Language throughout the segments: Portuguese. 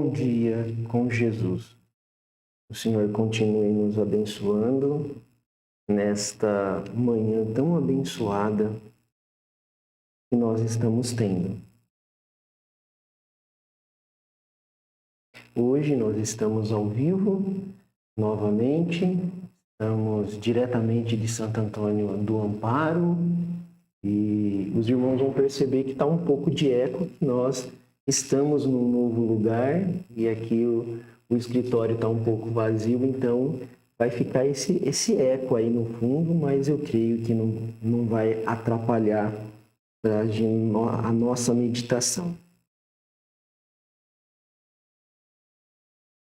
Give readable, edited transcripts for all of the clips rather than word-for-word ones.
Bom dia com Jesus. O Senhor continue nos abençoando nesta manhã tão abençoada que nós estamos tendo. Hoje nós estamos ao vivo novamente, estamos diretamente de Santo Antônio do Amparo e os irmãos vão perceber que está um pouco de eco. Nós estamos num novo lugar e aqui o escritório está um pouco vazio, então vai ficar esse eco aí no fundo, mas eu creio que não vai atrapalhar a nossa meditação.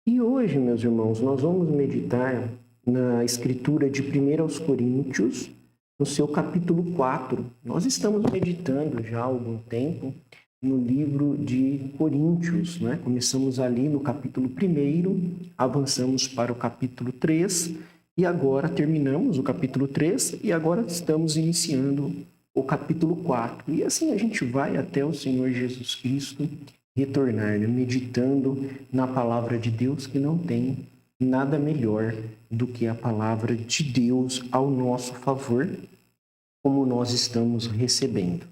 E hoje, meus irmãos, nós vamos meditar na escritura de 1 Coríntios, no seu capítulo 4. Nós estamos meditando já há algum tempo no livro de Coríntios, né? Começamos ali no capítulo 1, avançamos para o capítulo 3 e agora terminamos o capítulo 3 e agora estamos iniciando o capítulo 4. E assim a gente vai até o Senhor Jesus Cristo retornar, né? Meditando na palavra de Deus, que não tem nada melhor do que a palavra de Deus ao nosso favor, como nós estamos recebendo.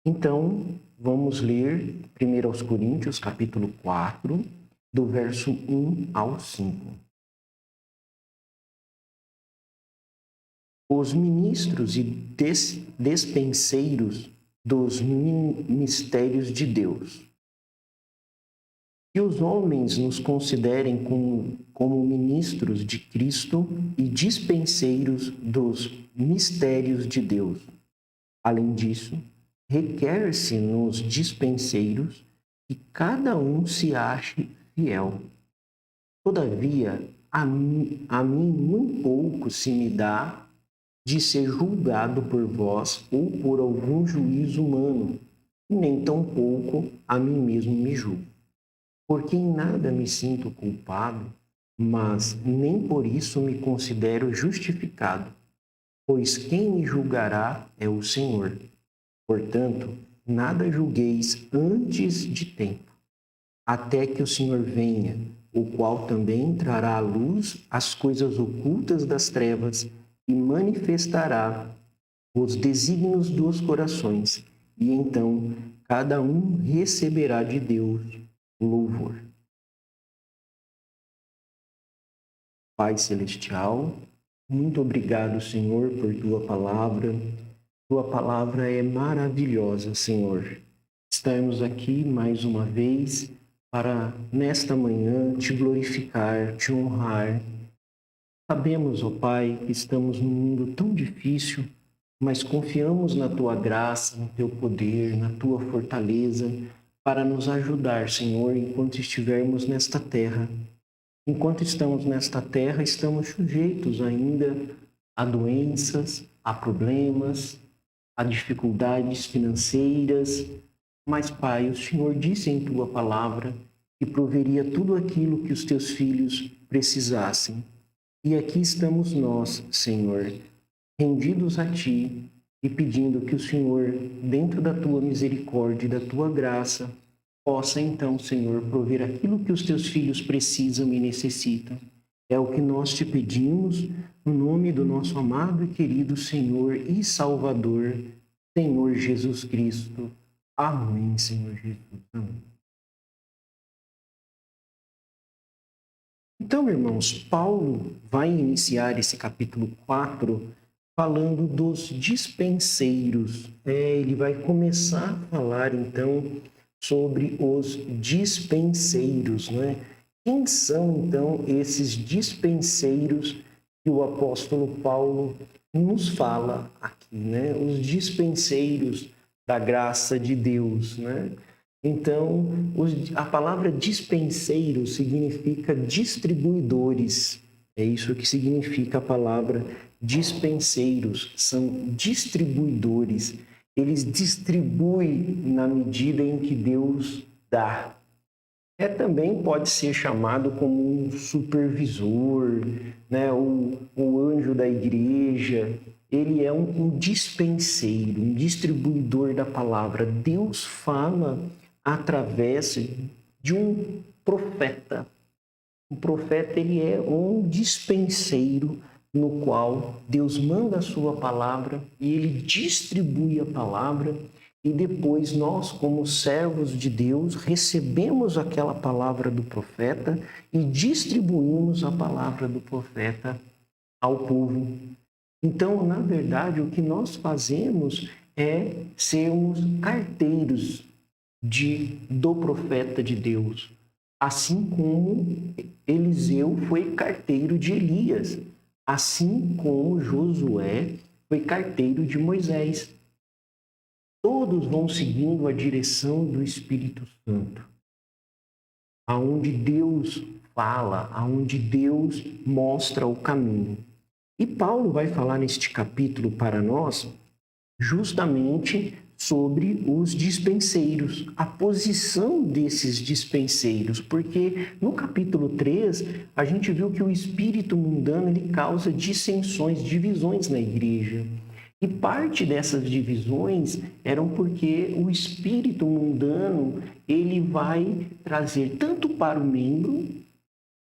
Então, vamos ler 1 Coríntios, capítulo 4, do verso 1 ao 5. Os ministros e despenseiros dos mistérios de Deus. Que os homens nos considerem como ministros de Cristo e dispenseiros dos mistérios de Deus. Além disso, requer-se nos dispenseiros que cada um se ache fiel. Todavia, a mim muito pouco se me dá de ser julgado por vós ou por algum juízo humano, e nem tampouco a mim mesmo me julgo. Porque em nada me sinto culpado, mas nem por isso me considero justificado, pois quem me julgará é o Senhor. Portanto, nada julgueis antes de tempo, até que o Senhor venha, o qual também trará à luz as coisas ocultas das trevas e manifestará os desígnios dos corações, e então cada um receberá de Deus louvor. Pai Celestial, muito obrigado, Senhor, por Tua palavra. Tua palavra é maravilhosa, Senhor. Estamos aqui mais uma vez para, nesta manhã, Te glorificar, Te honrar. Sabemos, ó Pai, que estamos num mundo tão difícil, mas confiamos na Tua graça, no Teu poder, na Tua fortaleza, para nos ajudar, Senhor, enquanto estivermos nesta terra. Enquanto estamos nesta terra, estamos sujeitos ainda a doenças, a problemas, a dificuldades financeiras. Mas, Pai, o Senhor disse em Tua palavra que proveria tudo aquilo que os Teus filhos precisassem. E aqui estamos nós, Senhor, rendidos a Ti, e pedindo que o Senhor, dentro da Tua misericórdia e da Tua graça, possa então, Senhor, prover aquilo que os Teus filhos precisam e necessitam. É o que nós Te pedimos, no nome do nosso amado e querido Senhor e Salvador, Senhor Jesus Cristo. Amém, Senhor Jesus. Amém. Então, irmãos, Paulo vai iniciar esse capítulo 4 falando dos dispenseiros. Ele vai começar a falar, então, sobre os dispenseiros, né? Quem são, então, esses dispenseiros que o apóstolo Paulo nos fala aqui, né? Os dispenseiros da graça de Deus, né? Então, a palavra dispenseiro significa distribuidores. É isso que significa a palavra dispenseiros, são distribuidores. Eles distribuem na medida em que Deus dá. Também pode ser chamado como um supervisor, né? o anjo da igreja. Ele é um dispenseiro, um distribuidor da palavra. Deus fala através de um profeta. O profeta, ele é um dispenseiro no qual Deus manda a sua palavra e ele distribui a palavra e depois nós, como servos de Deus, recebemos aquela palavra do profeta e distribuímos a palavra do profeta ao povo. Então, na verdade, o que nós fazemos é sermos carteiros do profeta de Deus, assim como Eliseu foi carteiro de Elias, assim como Josué foi carteiro de Moisés. Todos vão seguindo a direção do Espírito Santo, aonde Deus fala, aonde Deus mostra o caminho. E Paulo vai falar neste capítulo para nós justamente sobre os dispenseiros, a posição desses dispenseiros, porque no capítulo 3 a gente viu que o espírito mundano ele causa dissensões, divisões na igreja. E parte dessas divisões eram porque o espírito mundano ele vai trazer tanto para o membro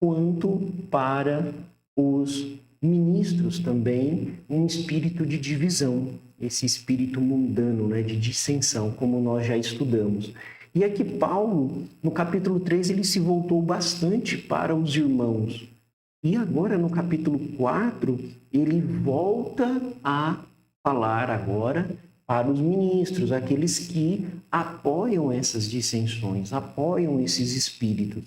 quanto para os ministros também um espírito de divisão, esse espírito mundano, né, de dissensão, como nós já estudamos. E aqui Paulo, no capítulo 3, ele se voltou bastante para os irmãos. E agora, no capítulo 4, ele volta a falar agora para os ministros, aqueles que apoiam essas dissensões, apoiam esses espíritos.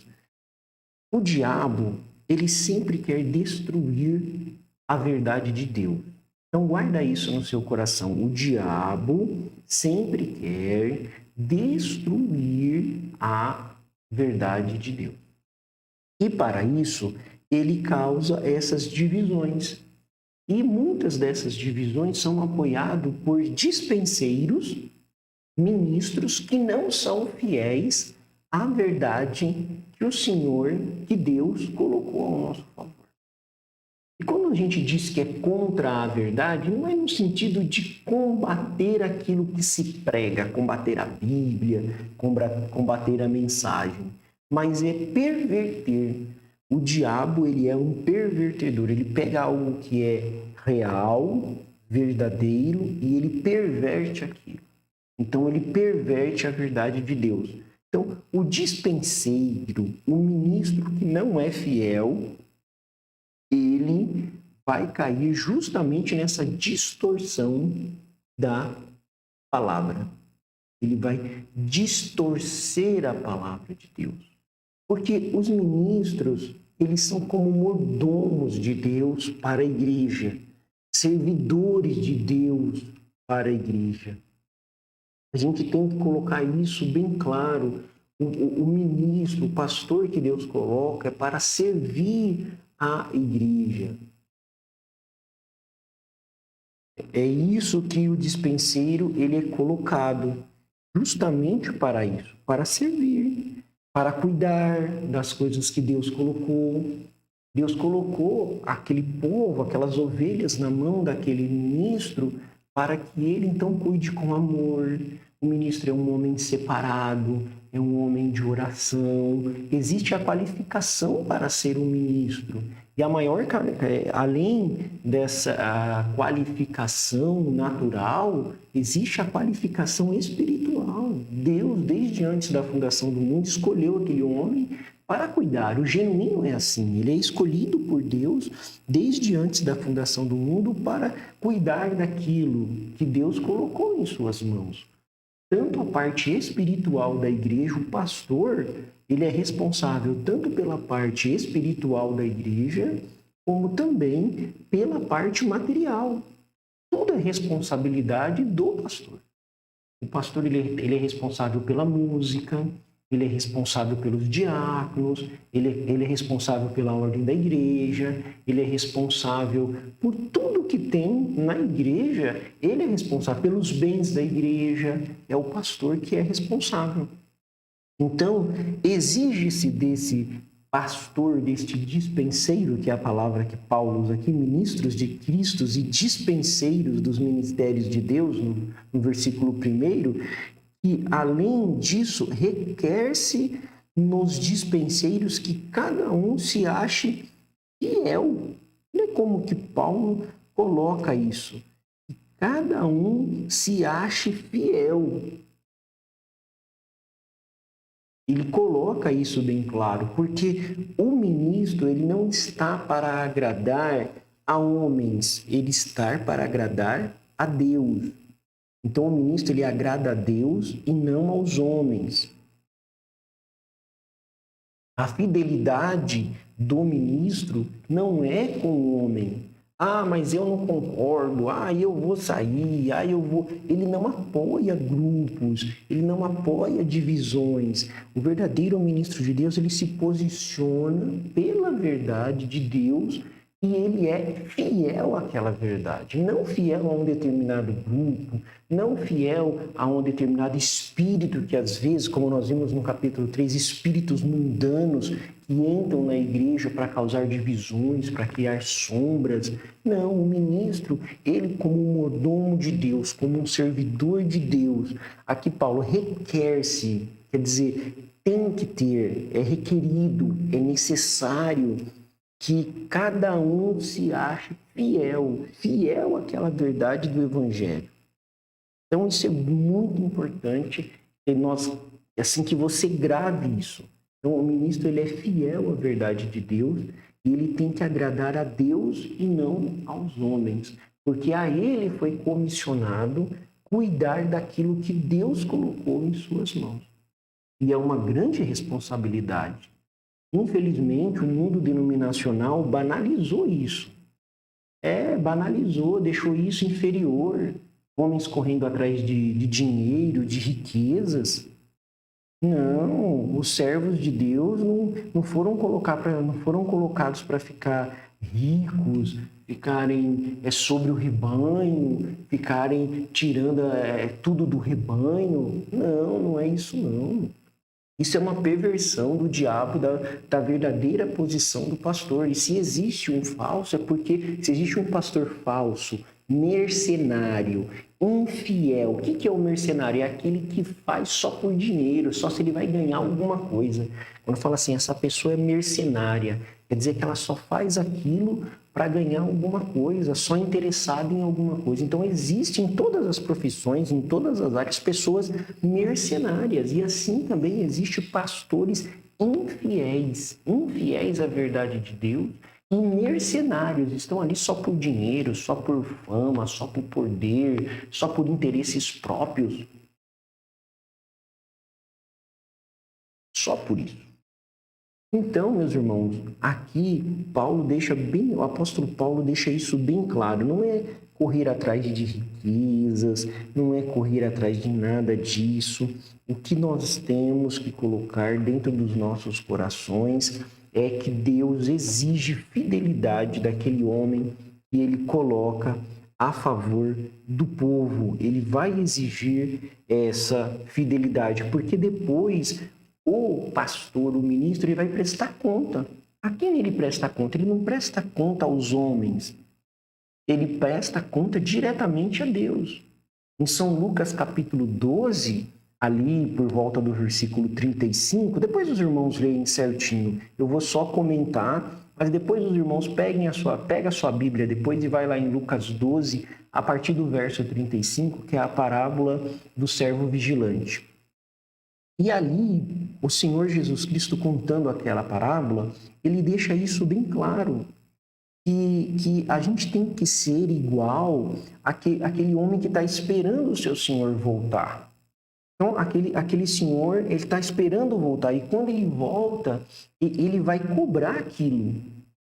O diabo, ele sempre quer destruir a verdade de Deus. Então, guarda isso no seu coração. O diabo sempre quer destruir a verdade de Deus. E, para isso, ele causa essas divisões. E muitas dessas divisões são apoiadas por dispenseiros, ministros que não são fiéis à verdade que o Senhor, que Deus, colocou ao nosso favor. E quando a gente diz que é contra a verdade, não é no sentido de combater aquilo que se prega, combater a Bíblia, combater a mensagem, mas é perverter. O diabo, ele é um pervertedor, ele pega algo que é real, verdadeiro, e ele perverte aquilo. Então, ele perverte a verdade de Deus. Então, o dispenseiro, o ministro que não é fiel, ele vai cair justamente nessa distorção da palavra. Ele vai distorcer a palavra de Deus. Porque os ministros, eles são como mordomos de Deus para a igreja, servidores de Deus para a igreja. A gente tem que colocar isso bem claro. O ministro, o pastor que Deus coloca é para servir a igreja. É isso que o dispenseiro ele é colocado, justamente para isso, para servir, para cuidar das coisas que Deus colocou. Deus colocou aquele povo, aquelas ovelhas na mão daquele ministro para que ele então cuide com amor. O ministro é um homem separado, é um homem de oração. Existe a qualificação para ser um ministro. E a maior, além dessa qualificação natural, existe a qualificação espiritual. Deus, desde antes da fundação do mundo, escolheu aquele homem para cuidar. O genuíno é assim, ele é escolhido por Deus desde antes da fundação do mundo para cuidar daquilo que Deus colocou em suas mãos. Tanto a parte espiritual da igreja, o pastor, ele é responsável tanto pela parte espiritual da igreja, como também pela parte material. Tudo é responsabilidade do pastor. O pastor ele é responsável pela música, ele é responsável pelos diáconos, ele é responsável pela ordem da igreja, ele é responsável por tudo que tem na igreja, ele é responsável pelos bens da igreja, é o pastor que é responsável. Então, exige-se desse pastor, deste dispenseiro, que é a palavra que Paulo usa aqui, ministros de Cristo e dispenseiros dos ministérios de Deus, no versículo 1, que, além disso, requer-se nos dispenseiros que cada um se ache fiel. Olha como que Paulo coloca isso. Que cada um se ache fiel. Ele coloca isso bem claro, porque o ministro ele não está para agradar a homens, ele está para agradar a Deus. Então o ministro ele agrada a Deus e não aos homens. A fidelidade do ministro não é com o homem. Ah, mas eu não concordo. Ah, eu vou sair. Ah, eu vou. Ele não apoia grupos. Ele não apoia divisões. O verdadeiro ministro de Deus, ele se posiciona pela verdade de Deus e ele é fiel àquela verdade. Não fiel a um determinado grupo, não fiel a um determinado espírito que às vezes, como nós vimos no capítulo 3, espíritos mundanos que entram na igreja para causar divisões, para criar sombras. Não, o ministro, ele como um mordomo de Deus, como um servidor de Deus, aqui Paulo requer-se, quer dizer, tem que ter, é requerido, é necessário que cada um se ache fiel àquela verdade do Evangelho. Então, isso é muito importante que nós, assim que você grave isso. Então, o ministro ele é fiel à verdade de Deus e ele tem que agradar a Deus e não aos homens, porque a ele foi comissionado cuidar daquilo que Deus colocou em suas mãos. E é uma grande responsabilidade. Infelizmente, o mundo denominacional banalizou isso. Banalizou, deixou isso inferior. Homens correndo atrás de dinheiro, de riquezas. Não, os servos de Deus não foram colocados para ficar ricos, ficarem sobre o rebanho, ficarem tirando tudo do rebanho. Não é isso não. Isso é uma perversão do diabo da verdadeira posição do pastor. E se existe um falso, é porque se existe um pastor falso, mercenário, infiel. O que é o mercenário? É aquele que faz só por dinheiro, só se ele vai ganhar alguma coisa. Quando fala assim, essa pessoa é mercenária, quer dizer que ela só faz aquilo para ganhar alguma coisa, só interessada em alguma coisa. Então, existe em todas as profissões, em todas as áreas, pessoas mercenárias. E assim também existe pastores infiéis à verdade de Deus, e mercenários, estão ali só por dinheiro, só por fama, só por poder, só por interesses próprios. Só por isso. Então, meus irmãos, aqui o apóstolo Paulo deixa isso bem claro. Não é correr atrás de riquezas, não é correr atrás de nada disso. O que nós temos que colocar dentro dos nossos corações é que Deus exige fidelidade daquele homem que ele coloca a favor do povo. Ele vai exigir essa fidelidade, porque depois o pastor, o ministro, ele vai prestar conta. A quem ele presta conta? Ele não presta conta aos homens. Ele presta conta diretamente a Deus. Em São Lucas, capítulo 12, ali por volta do versículo 35, depois os irmãos leem certinho. Eu vou só comentar, mas depois os irmãos pega a sua Bíblia depois e vai lá em Lucas 12, a partir do verso 35, que é a parábola do servo vigilante. E ali, o Senhor Jesus Cristo, contando aquela parábola, ele deixa isso bem claro, que a gente tem que ser igual àquele homem que está esperando o seu Senhor voltar. Então, aquele senhor, ele está esperando voltar, e quando ele volta, ele vai cobrar aquilo.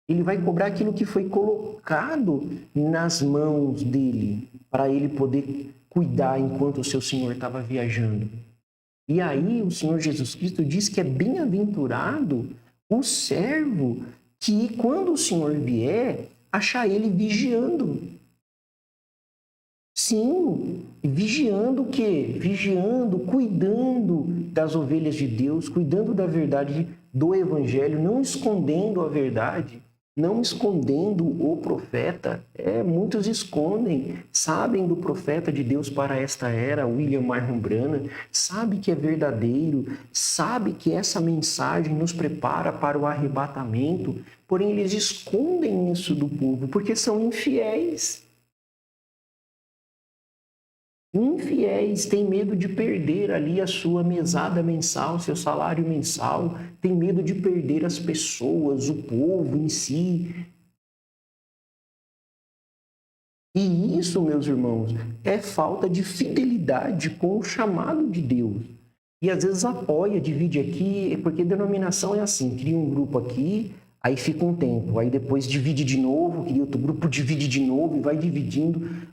Ele vai cobrar aquilo que foi colocado nas mãos dele, para ele poder cuidar enquanto o seu senhor estava viajando. E aí o Senhor Jesus Cristo diz que é bem-aventurado o servo que, quando o Senhor vier, achar ele vigiando. Sim, vigiando o quê? Vigiando, cuidando das ovelhas de Deus, cuidando da verdade do Evangelho, não escondendo a verdade. não escondendo o profeta. Muitos escondem, sabem do profeta de Deus para esta era, William Martin Branham, sabe que é verdadeiro, sabe que essa mensagem nos prepara para o arrebatamento, porém eles escondem isso do povo, porque são infiéis. Infiéis, têm medo de perder ali a sua mesada mensal, seu salário mensal, tem medo de perder as pessoas, o povo em si. E isso, meus irmãos, é falta de fidelidade com o chamado de Deus. E às vezes apoia, divide aqui, porque denominação é assim, cria um grupo aqui, aí fica um tempo, aí depois divide de novo, cria outro grupo, divide de novo e vai dividindo.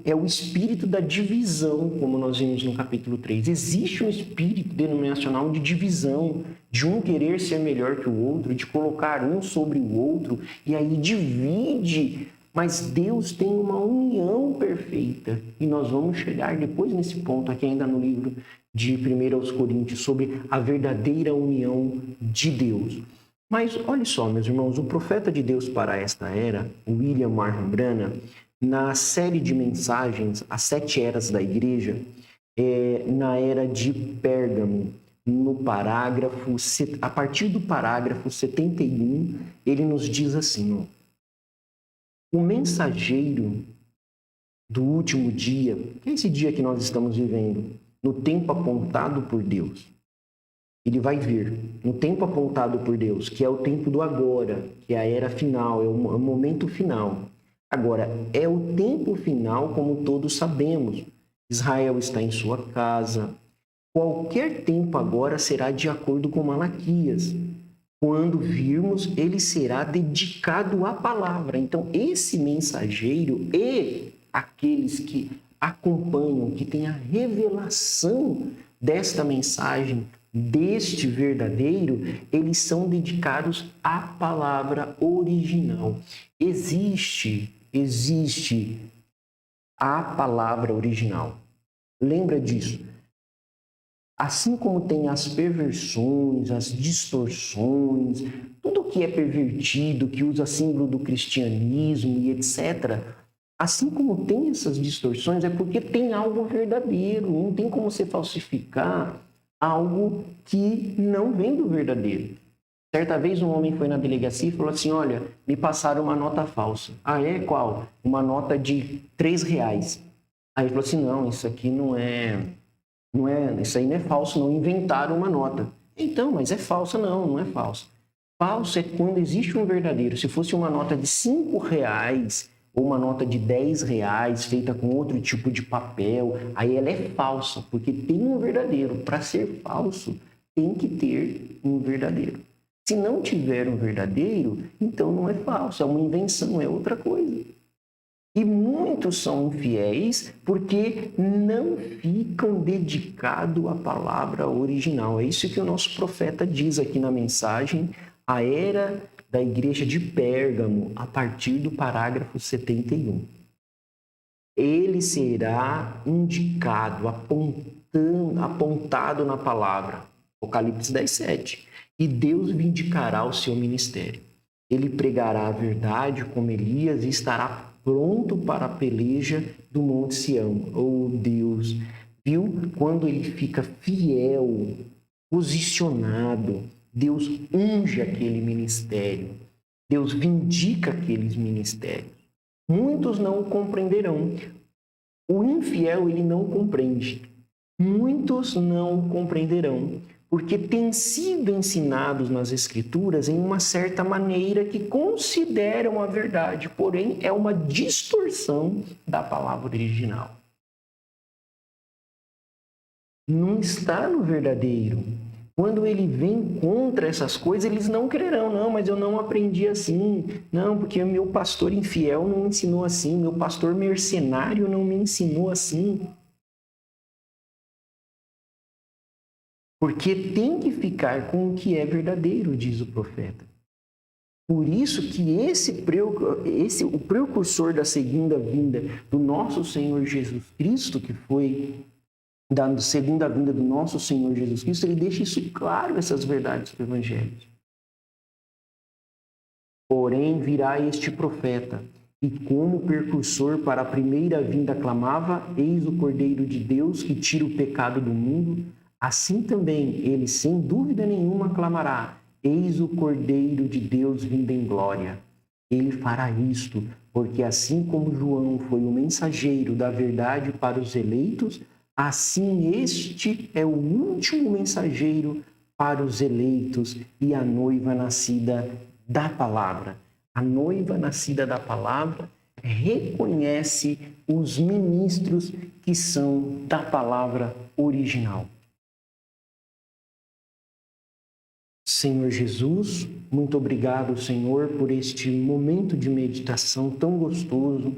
É o espírito da divisão, como nós vimos no capítulo 3. Existe um espírito denominacional de divisão, de um querer ser melhor que o outro, de colocar um sobre o outro, e aí divide. Mas Deus tem uma união perfeita. E nós vamos chegar depois nesse ponto aqui ainda no livro de 1 Coríntios, sobre a verdadeira união de Deus. Mas olha só, meus irmãos, o profeta de Deus para esta era, William Martin Branham, na série de mensagens, As 7 Eras da Igreja, na era de Pérgamo, no parágrafo, a partir do parágrafo 71, ele nos diz assim, o mensageiro do último dia, que é esse dia que nós estamos vivendo, no tempo apontado por Deus, ele vai vir no tempo apontado por Deus, que é o tempo do agora, que é a era final, é o momento final. Agora, é o tempo final, como todos sabemos. Israel está em sua casa. Qualquer tempo agora será de acordo com Malaquias. Quando virmos, ele será dedicado à palavra. Então, esse mensageiro e aqueles que acompanham, que têm a revelação desta mensagem, deste verdadeiro, eles são dedicados à palavra original. Existe a palavra original. Lembra disso. Assim como tem as perversões, as distorções, tudo que é pervertido, que usa símbolo do cristianismo e etc., assim como tem essas distorções, é porque tem algo verdadeiro. Não tem como você falsificar algo que não vem do verdadeiro. Certa vez um homem foi na delegacia e falou assim, olha, me passaram uma nota falsa. Ah, é? Qual? Uma nota de R$3. Aí ele falou assim, não, isso aqui isso aí não é falso, não inventaram uma nota. Então, mas é falsa? Não é falsa. Falso é quando existe um verdadeiro. Se fosse uma nota de R$5 ou uma nota de R$10 feita com outro tipo de papel, aí ela é falsa, porque tem um verdadeiro. Para ser falso, tem que ter um verdadeiro. Se não tiver um verdadeiro, então não é falso, é uma invenção, é outra coisa. E muitos são infiéis porque não ficam dedicados à palavra original. É isso que o nosso profeta diz aqui na mensagem, a era da igreja de Pérgamo, a partir do parágrafo 71. Ele será indicado, apontado na palavra, Apocalipse 10:7. E Deus vindicará o seu ministério. Ele pregará a verdade como Elias e estará pronto para a peleja do Monte Sião. Oh Deus, viu? Quando ele fica fiel, posicionado, Deus unge aquele ministério. Deus vindica aqueles ministérios. Muitos não o compreenderão. O infiel, ele não compreende. Muitos não o compreenderão, porque têm sido ensinados nas Escrituras em uma certa maneira que consideram a verdade, porém é uma distorção da palavra original. Não está no verdadeiro. Quando ele vem contra essas coisas, eles não crerão. Não, mas eu não aprendi assim. Não, porque meu pastor infiel não me ensinou assim. Meu pastor mercenário não me ensinou assim. Porque tem que ficar com o que é verdadeiro, diz o profeta. Por isso que o precursor da segunda vinda do nosso Senhor Jesus Cristo, que foi da segunda vinda do nosso Senhor Jesus Cristo, ele deixa isso claro, essas verdades do Evangelho. Porém virá este profeta, e como precursor para a primeira vinda clamava: eis o Cordeiro de Deus que tira o pecado do mundo. Assim também ele, sem dúvida nenhuma, clamará: eis o Cordeiro de Deus vindo em glória. Ele fará isto, porque assim como João foi o mensageiro da verdade para os eleitos, assim este é o último mensageiro para os eleitos e a noiva nascida da palavra. A noiva nascida da palavra reconhece os ministros que são da palavra original. Senhor Jesus, muito obrigado, Senhor, por este momento de meditação tão gostoso,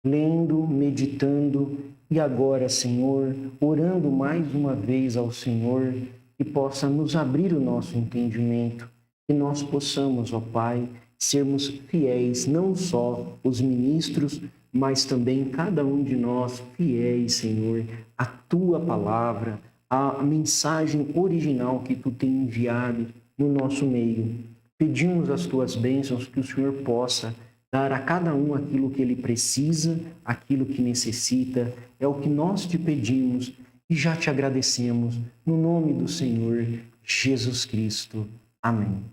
lendo, meditando e agora, Senhor, orando mais uma vez ao Senhor, que possa nos abrir o nosso entendimento, que nós possamos, ó Pai, sermos fiéis, não só os ministros, mas também cada um de nós fiéis, Senhor, à Tua palavra, à mensagem original que Tu tem enviado no nosso meio. Pedimos as Tuas bênçãos, que o Senhor possa dar a cada um aquilo que ele precisa, aquilo que necessita. É o que nós te pedimos e já te agradecemos, no nome do Senhor Jesus Cristo. Amém.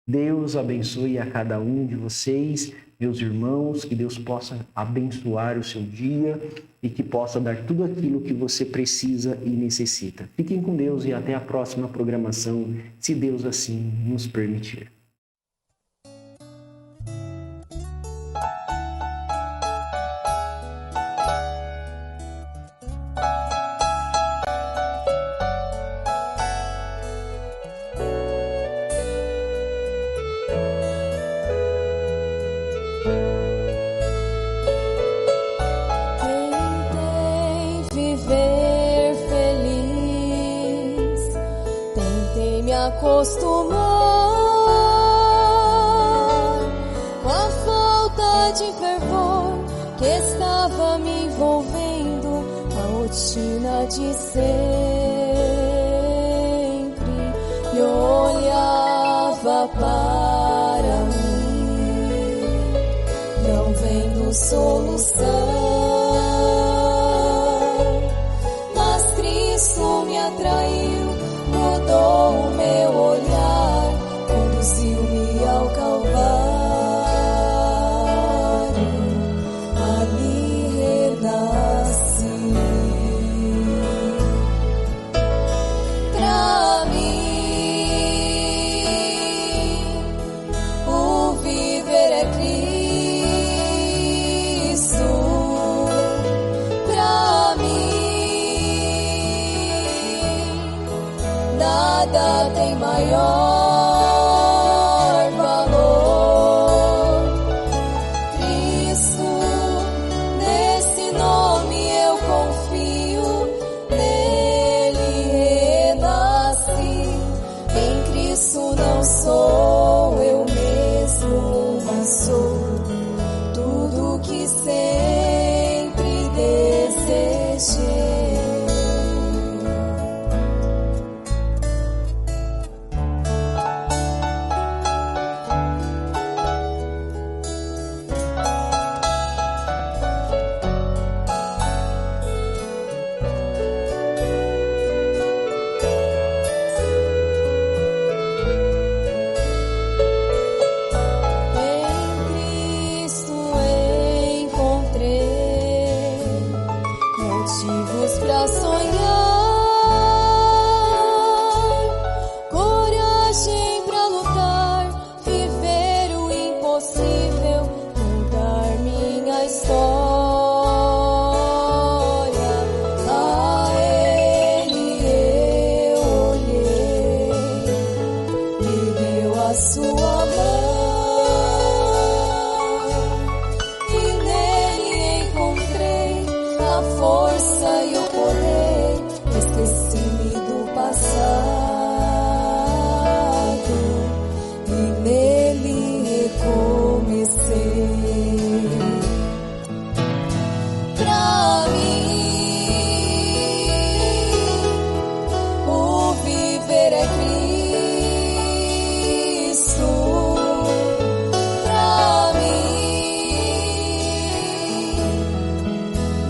Deus abençoe a cada um de vocês, meus irmãos, que Deus possa abençoar o seu dia e que possa dar tudo aquilo que você precisa e necessita. Fiquem com Deus e até a próxima programação, se Deus assim nos permitir. Acostumar com a falta de fervor que estava me envolvendo, a rotina de sempre, e olhava para mim, não vendo solução, mas Cristo me atraiu, mudou o meu olhar, conduziu-me ao Calvário, ali renasci. Pra mim, o viver é Cristo. Pra mim, nada tem maior valor. Cristo, nesse nome eu confio, nele renasci. Em Cristo não sou eu mesmo, mas sou tudo que sempre desejei. Motivos pra sonhar, coragem pra lutar, viver o impossível, mudar minha história. A Ele eu olhei, me deu a sua mão. Força e o poder, esqueci-me do passado e nele recomecei. Pra mim, o viver é Cristo.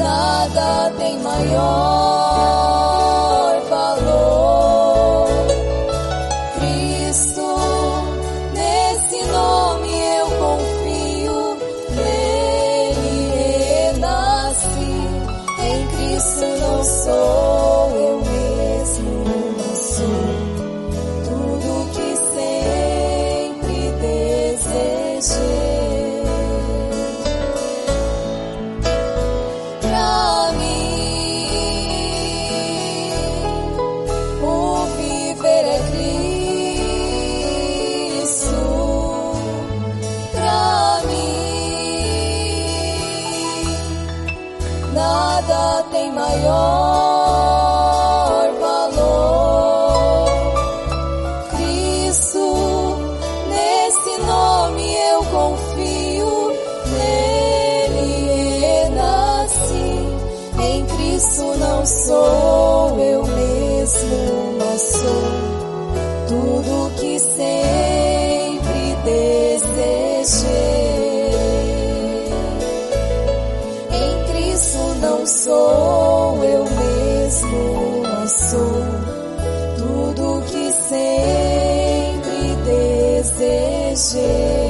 nada tem maior valor. Cristo, nesse nome eu confio, nele renasci. Em Cristo não sou eu mesmo, mas sou tudo que sempre desejei. Pra mim, o viver é Cristo. Pra mim, nada tem maior valor. Cristo, nesse nome eu confio, nele renasci. Em Cristo não sou eu mesmo, mas sou tudo que sempre desejei. Em Cristo não sou eu mesmo, mas sou tudo que sempre desejei.